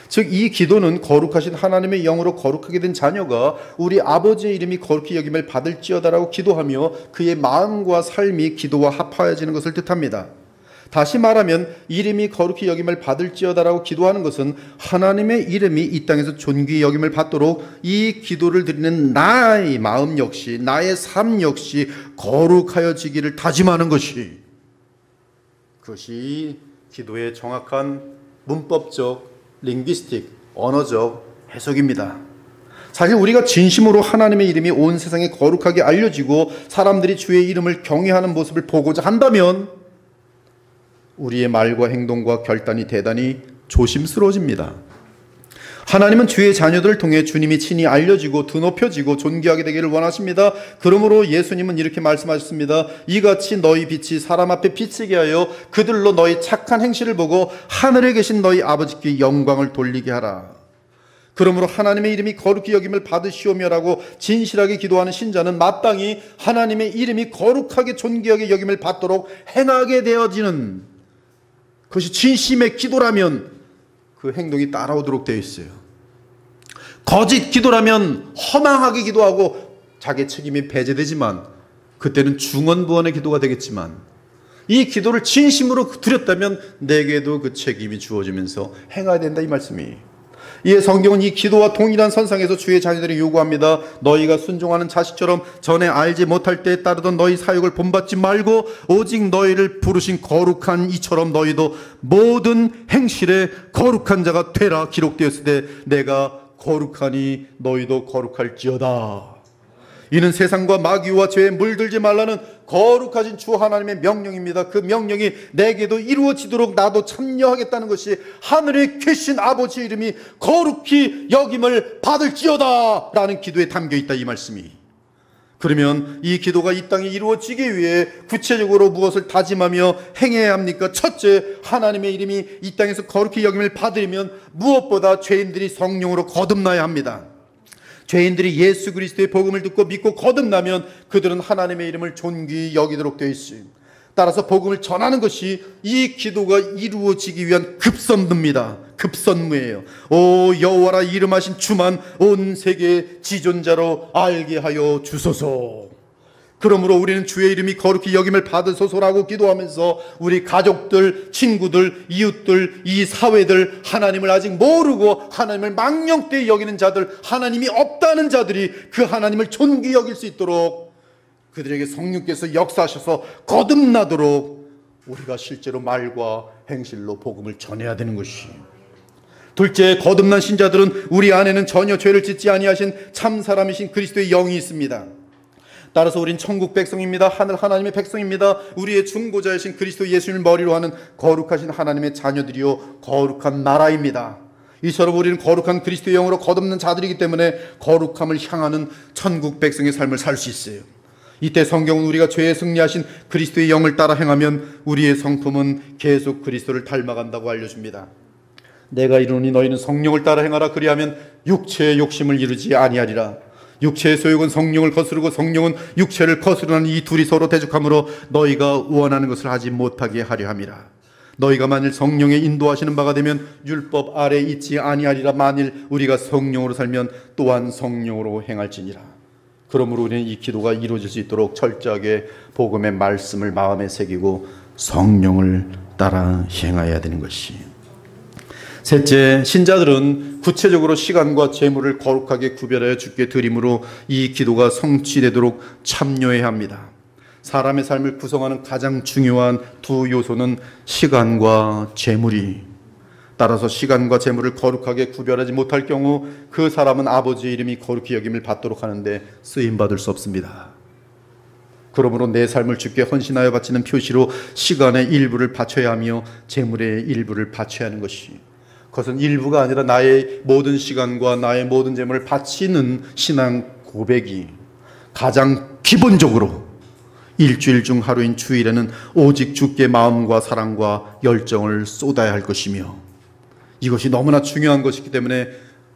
즉 이 기도는 거룩하신 하나님의 영으로 거룩하게 된 자녀가 우리 아버지의 이름이 거룩히 여김을 받을지어다라고 기도하며 그의 마음과 삶이 기도와 합하여지는 것을 뜻합니다. 다시 말하면 이름이 거룩히 여김을 받을지어다라고 기도하는 것은 하나님의 이름이 이 땅에서 존귀히 여김을 받도록 이 기도를 드리는 나의 마음 역시, 나의 삶 역시 거룩하여지기를 다짐하는 것이, 그것이 기도의 정확한 문법적, 링귀스틱, 언어적 해석입니다. 사실 우리가 진심으로 하나님의 이름이 온 세상에 거룩하게 알려지고 사람들이 주의 이름을 경외하는 모습을 보고자 한다면 우리의 말과 행동과 결단이 대단히 조심스러워집니다. 하나님은 주의 자녀들을 통해 주님이 친히 알려지고 드높여지고 존귀하게 되기를 원하십니다. 그러므로 예수님은 이렇게 말씀하셨습니다. 이같이 너희 빛이 사람 앞에 비치게 하여 그들로 너희 착한 행실을 보고 하늘에 계신 너희 아버지께 영광을 돌리게 하라. 그러므로 하나님의 이름이 거룩히 여김을 받으시오며라고 진실하게 기도하는 신자는 마땅히 하나님의 이름이 거룩하게 존귀하게 여김을 받도록 행하게 되어지는, 그것이 진심의 기도라면 그 행동이 따라오도록 되어 있어요. 거짓 기도라면 허망하게 기도하고 자기 책임이 배제되지만 그때는 중언부언의 기도가 되겠지만, 이 기도를 진심으로 드렸다면 내게도 그 책임이 주어지면서 행해야 된다, 이 말씀이. 이에 성경은 이 기도와 동일한 선상에서 주의 자녀들이 요구합니다. 너희가 순종하는 자식처럼 전에 알지 못할 때에 따르던 너희 사역을 본받지 말고 오직 너희를 부르신 거룩한 이처럼 너희도 모든 행실에 거룩한 자가 되라 기록되었을 때 내가 거룩하니 너희도 거룩할지어다. 이는 세상과 마귀와 죄에 물들지 말라는 거룩하신 주 하나님의 명령입니다. 그 명령이 내게도 이루어지도록 나도 참여하겠다는 것이 하늘에 계신 아버지의 이름이 거룩히 여김을 받을지어다 라는 기도에 담겨 있다, 이 말씀이. 그러면 이 기도가 이 땅에 이루어지기 위해 구체적으로 무엇을 다짐하며 행해야 합니까? 첫째, 하나님의 이름이 이 땅에서 거룩히 여김을 받으려면 무엇보다 죄인들이 성령으로 거듭나야 합니다. 죄인들이 예수 그리스도의 복음을 듣고 믿고 거듭나면 그들은 하나님의 이름을 존귀히 여기도록 되어 있습니다. 따라서 복음을 전하는 것이 이 기도가 이루어지기 위한 급선무입니다. 급선무예요. 오 여호와라 이름하신 주만 온 세계의 지존자로 알게 하여 주소서. 그러므로 우리는 주의 이름이 거룩히 여김을 받으소서라고 기도하면서 우리 가족들, 친구들, 이웃들, 이 사회들, 하나님을 아직 모르고 하나님을 망령되이 여기는 자들, 하나님이 없다는 자들이 그 하나님을 존귀히 여길 수 있도록 그들에게 성령께서 역사하셔서 거듭나도록 우리가 실제로 말과 행실로 복음을 전해야 되는 것이. 둘째, 거듭난 신자들은 우리 안에는 전혀 죄를 짓지 아니하신 참 사람이신 그리스도의 영이 있습니다. 따라서 우린 천국 백성입니다. 하늘 하나님의 백성입니다. 우리의 중보자이신 그리스도 예수님을 머리로 하는 거룩하신 하나님의 자녀들이요 거룩한 나라입니다. 이처럼 우리는 거룩한 그리스도의 영으로 거듭난 자들이기 때문에 거룩함을 향하는 천국 백성의 삶을 살 수 있어요. 이때 성경은 우리가 죄에 승리하신 그리스도의 영을 따라 행하면 우리의 성품은 계속 그리스도를 닮아간다고 알려줍니다. 내가 이르노니 너희는 성령을 따라 행하라. 그리하면 육체의 욕심을 이루지 아니하리라. 육체의 소욕은 성령을 거스르고 성령은 육체를 거스르는 이 둘이 서로 대적하므로 너희가 원하는 것을 하지 못하게 하려 함이라. 너희가 만일 성령의 인도하시는 바가 되면 율법 아래 있지 아니하리라. 만일 우리가 성령으로 살면 또한 성령으로 행할지니라. 그러므로 우리는 이 기도가 이루어질 수 있도록 철저하게 복음의 말씀을 마음에 새기고 성령을 따라 행해야 되는 것이. 셋째, 신자들은 구체적으로 시간과 재물을 거룩하게 구별하여 주께 드림으로 이 기도가 성취되도록 참여해야 합니다. 사람의 삶을 구성하는 가장 중요한 두 요소는 시간과 재물이. 따라서 시간과 재물을 거룩하게 구별하지 못할 경우 그 사람은 아버지의 이름이 거룩히 여김을 받도록 하는데 쓰임받을 수 없습니다. 그러므로 내 삶을 주께 헌신하여 바치는 표시로 시간의 일부를 바쳐야 하며 재물의 일부를 바쳐야 하는 것이, 그것은 일부가 아니라 나의 모든 시간과 나의 모든 재물을 바치는 신앙 고백이 가장 기본적으로 일주일 중 하루인 주일에는 오직 주께 마음과 사랑과 열정을 쏟아야 할 것이며, 이것이 너무나 중요한 것이기 때문에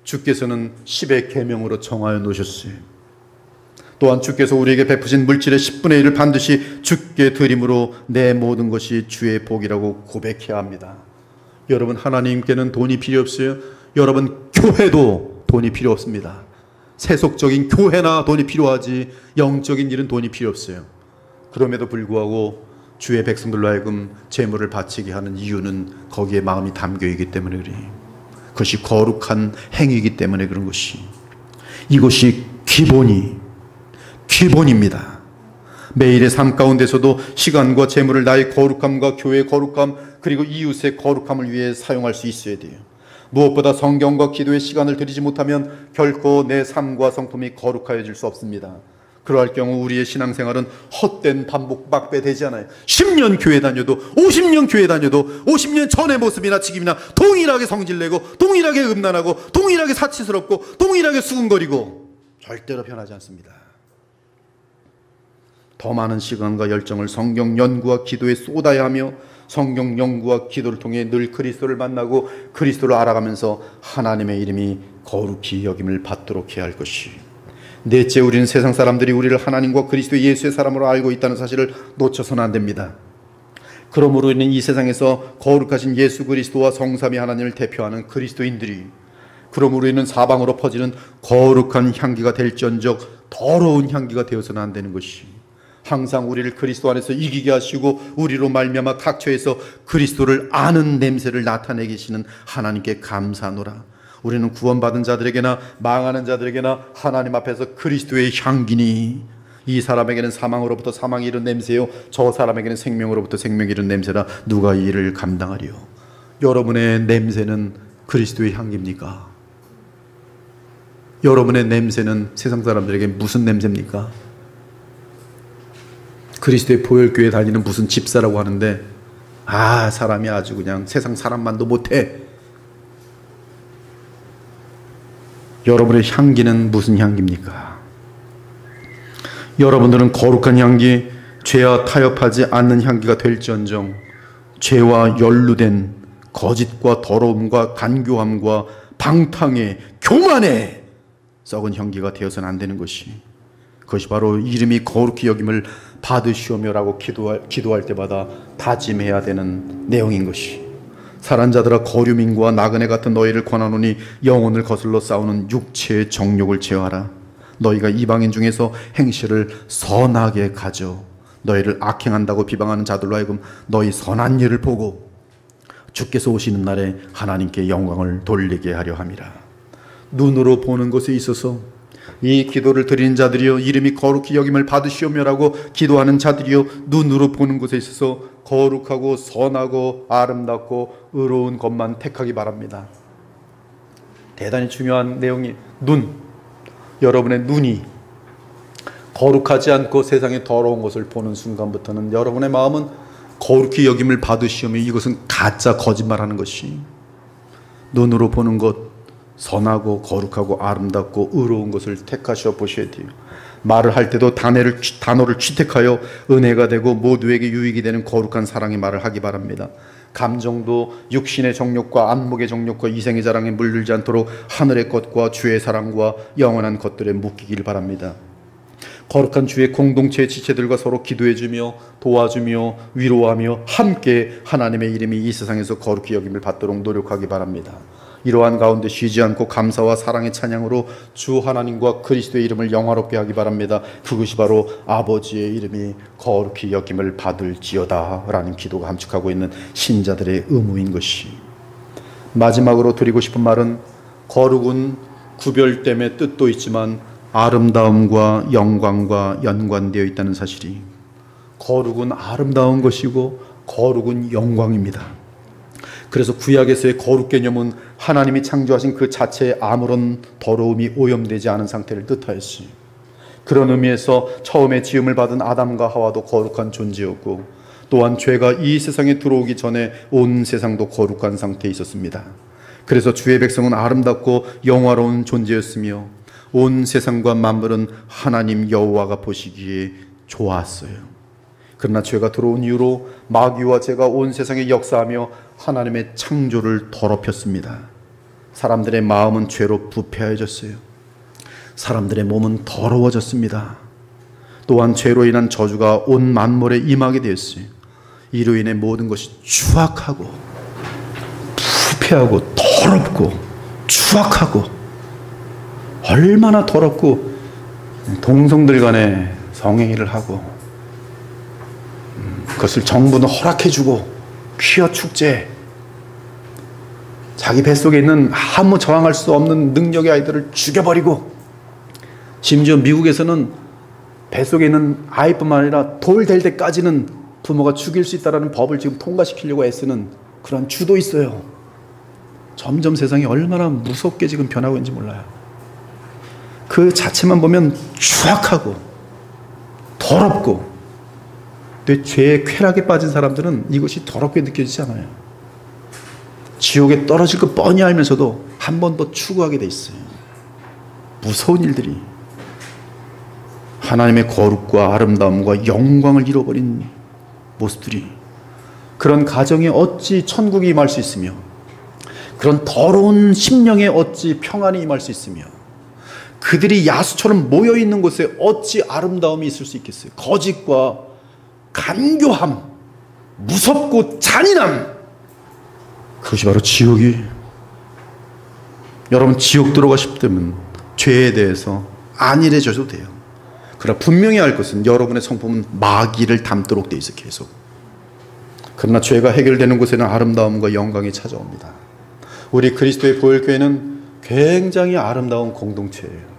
주께서는 10의 계명으로 정하여 놓으셨어요. 또한 주께서 우리에게 베푸신 물질의 10분의 1을 반드시 주께 드림으로 내 모든 것이 주의 복이라고 고백해야 합니다. 여러분, 하나님께는 돈이 필요 없어요. 여러분, 교회도 돈이 필요 없습니다. 세속적인 교회나 돈이 필요하지 영적인 일은 돈이 필요 없어요. 그럼에도 불구하고 주의 백성들로 하여금 제물을 바치게 하는 이유는 거기에 마음이 담겨있기 때문에 그래요. 그것이 거룩한 행위이기 때문에 그런 것이, 이것이 기본입니다. 매일의 삶 가운데서도 시간과 재물을 나의 거룩함과 교회의 거룩함 그리고 이웃의 거룩함을 위해 사용할 수 있어야 돼요. 무엇보다 성경과 기도의 시간을 들이지 못하면 결코 내 삶과 성품이 거룩해질 수 없습니다. 그러할 경우 우리의 신앙생활은 헛된 반복 막배 되지 않아요. 10년 교회 다녀도 50년 교회 다녀도 50년 전의 모습이나 지금이나 동일하게 성질내고 동일하게 음란하고 동일하게 사치스럽고 동일하게 수군거리고 절대로 변하지 않습니다. 더 많은 시간과 열정을 성경 연구와 기도에 쏟아야 하며 성경 연구와 기도를 통해 늘 그리스도를 만나고 그리스도를 알아가면서 하나님의 이름이 거룩히 여김을 받도록 해야 할 것이, 넷째, 우리는 세상 사람들이 우리를 하나님과 그리스도 예수의 사람으로 알고 있다는 사실을 놓쳐서는 안 됩니다. 그러므로 우리는 이 세상에서 거룩하신 예수 그리스도와 성삼위 하나님을 대표하는 그리스도인들이, 그러므로 우리는 사방으로 퍼지는 거룩한 향기가 될지언정 더러운 향기가 되어서는 안 되는 것이, 항상 우리를 그리스도 안에서 이기게 하시고 우리로 말미암아 각처에서 그리스도를 아는 냄새를 나타내게 하시는 하나님께 감사하노라. 우리는 구원받은 자들에게나 망하는 자들에게나 하나님 앞에서 그리스도의 향기니, 이 사람에게는 사망으로부터 사망이 이른 냄새요 저 사람에게는 생명으로부터 생명이 이른 냄새라. 누가 이 일을 감당하리요? 여러분의 냄새는 그리스도의 향기입니까? 여러분의 냄새는 세상 사람들에게 무슨 냄새입니까? 그리스도의 보혈교회 다니는 무슨 집사라고 하는데, 사람이 아주 그냥 세상 사람만도 못해. 여러분의 향기는 무슨 향기입니까? 여러분들은 거룩한 향기, 죄와 타협하지 않는 향기가 될지언정 죄와 연루된 거짓과 더러움과 간교함과 방탕에 교만에 썩은 향기가 되어서는 안 되는 것이, 그것이 바로 이름이 거룩히 여김을 받으시오며라고 기도할 때마다 다짐해야 되는 내용인 것이, 살한 자들아 거류민과 나그네 같은 너희를 권하노니 영혼을 거슬러 싸우는 육체의 정욕을 제어하라. 너희가 이방인 중에서 행실을 선하게 가져 너희를 악행한다고 비방하는 자들로 하여금 너희 선한 일을 보고 주께서 오시는 날에 하나님께 영광을 돌리게 하려 함이라. 눈으로 보는 것에 있어서 이 기도를 드리는 자들이여, 이름이 거룩히 여김을 받으시오며라고 기도하는 자들이여, 눈으로 보는 것에 있어서 거룩하고 선하고 아름답고 의로운 것만 택하기 바랍니다. 대단히 중요한 내용이 눈. 여러분의 눈이 거룩하지 않고 세상의 더러운 것을 보는 순간부터는 여러분의 마음은 거룩히 여김을 받으시오며, 이것은 가짜 거짓말하는 것이, 눈으로 보는 것, 선하고 거룩하고 아름답고 의로운 것을 택하셔 보셔야 돼요. 말을 할 때도 단어를 취택하여 은혜가 되고 모두에게 유익이 되는 거룩한 사랑의 말을 하기 바랍니다. 감정도 육신의 정욕과 안목의 정욕과 이생의 자랑에 물들지 않도록 하늘의 것과 주의 사랑과 영원한 것들에 묶이길 바랍니다. 거룩한 주의 공동체의 지체들과 서로 기도해주며 도와주며 위로하며 함께 하나님의 이름이 이 세상에서 거룩히 여김을 받도록 노력하기 바랍니다. 이러한 가운데 쉬지 않고 감사와 사랑의 찬양으로 주 하나님과 그리스도의 이름을 영화롭게 하기 바랍니다. 그것이 바로 아버지의 이름이 거룩히 여김을 받을지어다 라는 기도가 함축하고 있는 신자들의 의무인 것이, 마지막으로 드리고 싶은 말은, 거룩은 구별됨의 뜻도 있지만 아름다움과 영광과 연관되어 있다는 사실이, 거룩은 아름다운 것이고 거룩은 영광입니다. 그래서 구약에서의 거룩 개념은 하나님이 창조하신 그 자체에 아무런 더러움이 오염되지 않은 상태를 뜻하였으니, 그런 의미에서 처음에 지음을 받은 아담과 하와도 거룩한 존재였고, 또한 죄가 이 세상에 들어오기 전에 온 세상도 거룩한 상태에 있었습니다. 그래서 주의 백성은 아름답고 영화로운 존재였으며 온 세상과 만물은 하나님 여호와가 보시기에 좋았어요. 그러나 죄가 들어온 이후로 마귀와 죄가 온 세상에 역사하며 하나님의 창조를 더럽혔습니다. 사람들의 마음은 죄로 부패해졌어요. 사람들의 몸은 더러워졌습니다. 또한 죄로 인한 저주가 온 만물에 임하게 되었어요. 이로 인해 모든 것이 추악하고 부패하고 더럽고 추악하고, 얼마나 더럽고 동성들 간에 성행위를 하고, 그것을 정부는 허락해주고, 퀴어 축제, 자기 뱃속에 있는 아무 저항할 수 없는 능력의 아이들을 죽여버리고, 심지어 미국에서는 뱃속에 있는 아이뿐만 아니라 돌 될 때까지는 부모가 죽일 수 있다는 법을 지금 통과시키려고 애쓰는 그런 주도 있어요. 점점 세상이 얼마나 무섭게 지금 변하고 있는지 몰라요. 그 자체만 보면 추악하고 더럽고, 근데 죄의 쾌락에 빠진 사람들은 이것이 더럽게 느껴지지 않아요. 지옥에 떨어질 거 뻔히 알면서도 한 번 더 추구하게 돼 있어요. 무서운 일들이, 하나님의 거룩과 아름다움과 영광을 잃어버린 모습들이, 그런 가정에 어찌 천국이 임할 수 있으며, 그런 더러운 심령에 어찌 평안이 임할 수 있으며, 그들이 야수처럼 모여있는 곳에 어찌 아름다움이 있을 수 있겠어요. 거짓과 간교함, 무섭고 잔인함, 그것이 바로 지옥이. 여러분, 지옥 들어가고 싶다면 죄에 대해서 안일해져도 돼요. 그러나 분명히 알 것은 여러분의 성품은 마귀를 닮도록 돼 있어, 계속. 그러나 죄가 해결되는 곳에는 아름다움과 영광이 찾아옵니다. 우리 그리스도의 보혈교회는 굉장히 아름다운 공동체예요.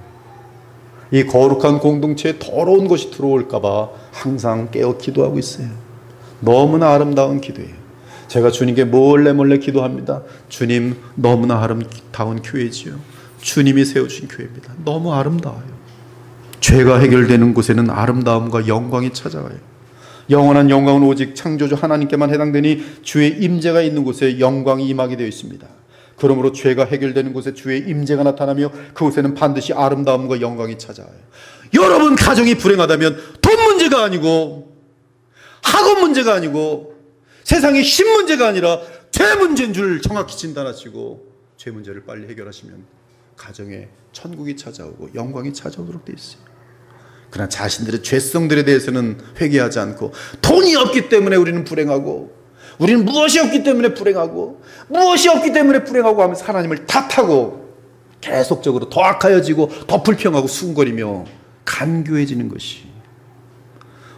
이 거룩한 공동체에 더러운 것이 들어올까 봐 항상 깨어 기도하고 있어요. 너무나 아름다운 기도예요. 제가 주님께 몰래 기도합니다. 주님, 너무나 아름다운 교회지요. 주님이 세워주신 교회입니다. 너무 아름다워요. 죄가 해결되는 곳에는 아름다움과 영광이 찾아와요. 영원한 영광은 오직 창조주 하나님께만 해당되니 주의 임재가 있는 곳에 영광이 임하게 되어 있습니다. 그러므로 죄가 해결되는 곳에 주의 임재가 나타나며 그곳에는 반드시 아름다움과 영광이 찾아와요. 여러분 가정이 불행하다면 돈 문제가 아니고, 학업 문제가 아니고, 세상의 힘 문제가 아니라 죄 문제인 줄 정확히 진단하시고 죄 문제를 빨리 해결하시면 가정에 천국이 찾아오고 영광이 찾아오도록 되어 있어요. 그러나 자신들의 죄성들에 대해서는 회개하지 않고, 돈이 없기 때문에 우리는 불행하고, 우리는 무엇이 없기 때문에 불행하고, 무엇이 없기 때문에 불행하고 하면서 하나님을 탓하고 계속적으로 더 악하여지고 더 불평하고 수군거리며 간교해지는 것이,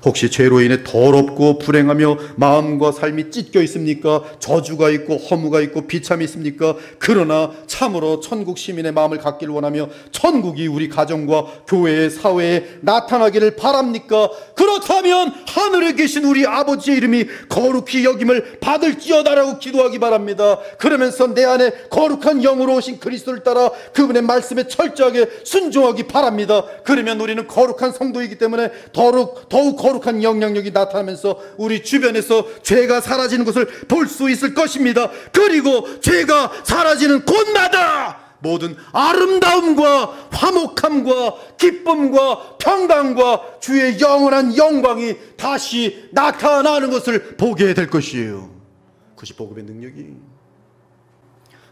혹시 죄로 인해 더럽고 불행하며 마음과 삶이 찢겨 있습니까? 저주가 있고 허무가 있고 비참이 있습니까? 그러나 참으로 천국 시민의 마음을 갖기를 원하며 천국이 우리 가정과 교회의 사회에 나타나기를 바랍니까? 그렇다면 하늘에 계신 우리 아버지의 이름이 거룩히 여김을 받을지어다라고 기도하기 바랍니다. 그러면서 내 안에 거룩한 영으로 오신 그리스도를 따라 그분의 말씀에 철저하게 순종하기 바랍니다. 그러면 우리는 거룩한 성도이기 때문에 더욱 거룩한 영향력이 나타나면서 우리 주변에서 죄가 사라지는 것을 볼 수 있을 것입니다. 그리고 죄가 사라지는 곳마다 모든 아름다움과 화목함과 기쁨과 평강과 주의 영원한 영광이 다시 나타나는 것을 보게 될 것이에요. 그것이 복음의 능력이.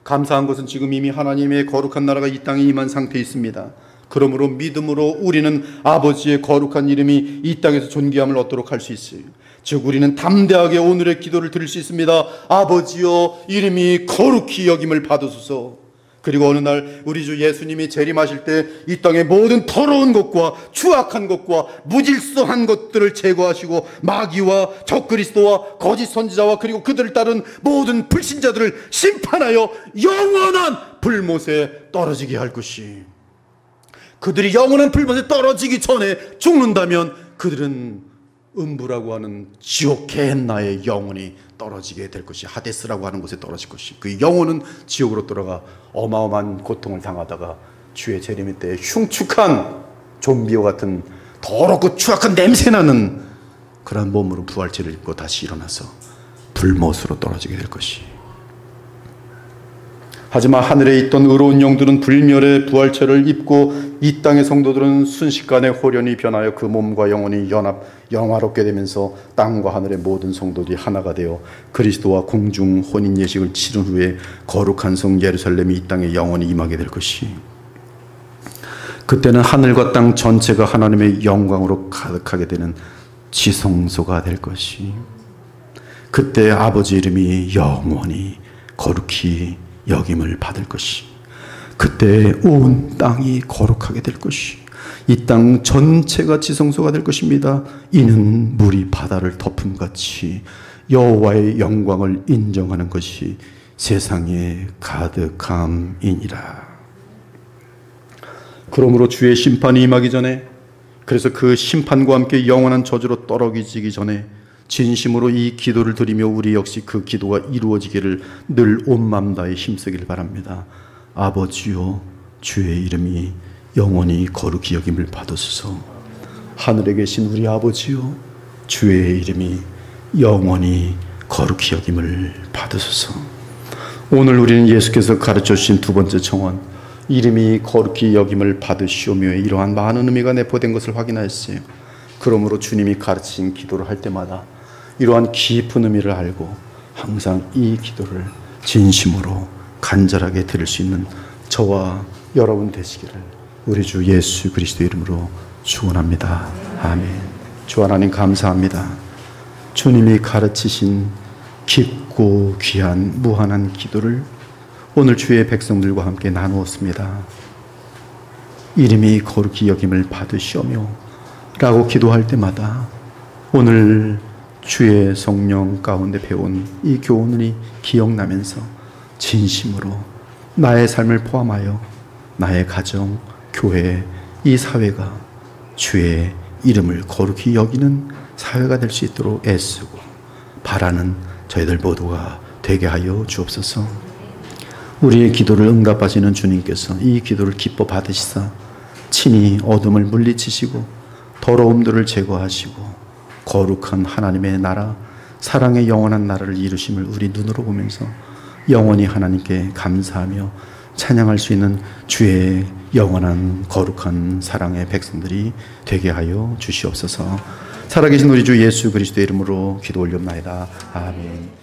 감사한 것은 지금 이미 하나님의 거룩한 나라가 이 땅에 임한 상태에 있습니다. 그러므로 믿음으로 우리는 아버지의 거룩한 이름이 이 땅에서 존귀함을 얻도록 할 수 있어요. 즉 우리는 담대하게 오늘의 기도를 드릴 수 있습니다. 아버지여, 이름이 거룩히 여김을 받으소서. 그리고 어느 날 우리 주 예수님이 재림하실 때 이 땅의 모든 더러운 것과 추악한 것과 무질서한 것들을 제거하시고 마귀와 적그리스도와 거짓 선지자와 그리고 그들을 따른 모든 불신자들을 심판하여 영원한 불못에 떨어지게 할 것이, 그들이 영원한 불못에 떨어지기 전에 죽는다면 그들은 음부라고 하는 지옥 게헨나의 영혼이 떨어지게 될 것이, 하데스라고 하는 곳에 떨어질 것이, 그 영혼은 지옥으로 돌아가 어마어마한 고통을 당하다가 주의 재림 때 흉측한 좀비와 같은 더럽고 추악한 냄새나는 그런 몸으로 부활체를 입고 다시 일어나서 불못으로 떨어지게 될 것이. 하지만 하늘에 있던 의로운 영들은 불멸의 부활체를 입고 이 땅의 성도들은 순식간에 홀연히 변하여 그 몸과 영혼이 영화롭게 되면서 땅과 하늘의 모든 성도들이 하나가 되어 그리스도와 공중 혼인 예식을 치른 후에 거룩한 성 예루살렘이 이 땅에 영원히 임하게 될 것이, 그때는 하늘과 땅 전체가 하나님의 영광으로 가득하게 되는 지성소가 될 것이, 그때 아버지 이름이 영원히 거룩히 여김을 받을 것이, 그때 온 땅이 거룩하게 될 것이, 이 땅 전체가 지성소가 될 것입니다. 이는 물이 바다를 덮음같이 여호와의 영광을 인정하는 것이 세상에 가득함이니라. 그러므로 주의 심판이 임하기 전에, 그래서 그 심판과 함께 영원한 저주로 떨어지기 전에 진심으로 이 기도를 드리며 우리 역시 그 기도가 이루어지기를 늘 온 마음 다해 힘쓰길 바랍니다. 아버지요, 주의 이름이 영원히 거룩히 여김을 받으소서. 하늘에 계신 우리 아버지요, 주의 이름이 영원히 거룩히 여김을 받으소서. 오늘 우리는 예수께서 가르쳐 주신 두 번째 청원, 이름이 거룩히 여김을 받으시오며의 이러한 많은 의미가 내포된 것을 확인하였어요. 그러므로 주님이 가르치신 기도를 할 때마다 이러한 깊은 의미를 알고 항상 이 기도를 진심으로 간절하게 드릴 수 있는 저와 여러분 되시기를 우리 주 예수 그리스도 이름으로 축원합니다. 아멘. 주 하나님 감사합니다. 주님이 가르치신 깊고 귀한 무한한 기도를 오늘 주의 백성들과 함께 나누었습니다. 이름이 거룩히 여김을 받으시오며 라고 기도할 때마다 오늘 주의 성령 가운데 배운 이 교훈이 기억나면서 진심으로 나의 삶을 포함하여 나의 가정, 교회, 이 사회가 주의 이름을 거룩히 여기는 사회가 될 수 있도록 애쓰고 바라는 저희들 모두가 되게 하여 주옵소서. 우리의 기도를 응답하시는 주님께서 이 기도를 기뻐 받으시사 친히 어둠을 물리치시고 더러움들을 제거하시고 거룩한 하나님의 나라, 사랑의 영원한 나라를 이루심을 우리 눈으로 보면서 영원히 하나님께 감사하며 찬양할 수 있는 주의 영원한 거룩한 사랑의 백성들이 되게 하여 주시옵소서. 살아계신 우리 주 예수 그리스도의 이름으로 기도 올리옵나이다. 아멘.